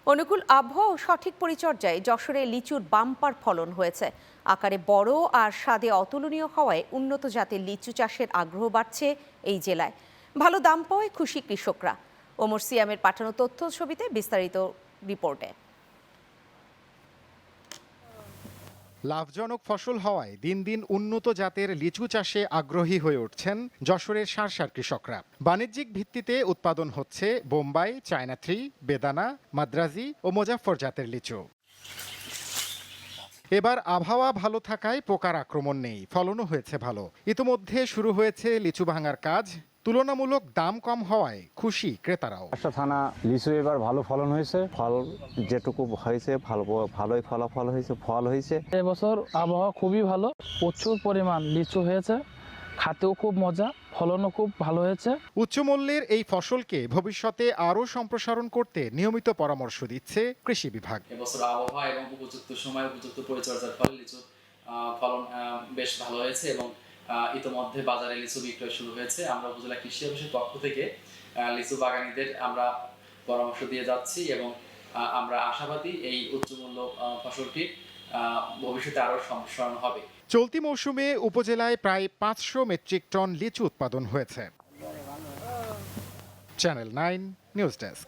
অনুকূল আবহাওয়া ও সঠিক পরিচর্যায় যশোরে লিচুর বাম্পার ফলন হয়েছে। আকারে বড় আর স্বাদে অতুলনীয় হওয়ায় উন্নত জাতের লিচু চাষের আগ্রহ বাড়ছে এই জেলায়। ভালো দাম পাওয়ায় খুশি কৃষকরা। ওমর সিয়ামের পাঠানো তথ্য ছবিতে বিস্তারিত রিপোর্টে। লাভজনক ফসল হওয়ায় দিন দিন উন্নত জাতের লিচু চাষে আগ্রহী হয়ে উঠছেন যশোরের সার কৃষকরা। বাণিজ্যিক ভিত্তিতে উৎপাদন হচ্ছে বোম্বাই, চায়না থ্রি, বেদানা, মাদ্রাজি ও মোজাফফর জাতের লিচু। এবার আবহাওয়া ভালো থাকায় পোকার আক্রমণ নেই, ফলনও হয়েছে ভালো। ইতিমধ্যে শুরু হয়েছে লিচু ভাঙার কাজ। তুলনামূলক দাম কম হওয়ায় খুশি ক্রেতারাও। থানা লিচু এবার ভালো ফলন হয়েছে, ফল যেটুকু হয়েছে ভালোই ফলাফল হয়েছে, ফল হয়েছে। এবছর আবহাওয়া খুবই ভালো, প্রচুর পরিমাণ লিচু হয়েছে, খাতেও খুব মজা, ফলনও খুব ভালো হয়েছে। উচ্চ মূল্যের এই ফসলকে ভবিষ্যতে আরও সম্প্রসারণ করতে নিয়মিত পরামর্শ দিচ্ছে কৃষি বিভাগ। এবছর আবহাওয়া এবং উপযুক্ত সময় উপযুক্ত পরিচর্যার ফলে লিচুর ফলন বেশ ভালো হয়েছে এবং ইতোমধ্যে বাজারে লিচু বিক্রয় শুরু হয়েছে। আমরা উপজেলা কৃষি অফিসের পক্ষ থেকে লিচু বাগানীদের আমরা পরামর্শ দিয়ে যাচ্ছি এবং আমরা আশাবাদী এই উচ্চমূল্য ফসলটি ভবিষ্যতে আরও সম্প্রসারণ হবে। চলতি মৌসুমে উপজেলায় প্রায় 500 মেট্রিক টন লিচু উৎপাদন হয়েছে। Channel 9 news desk.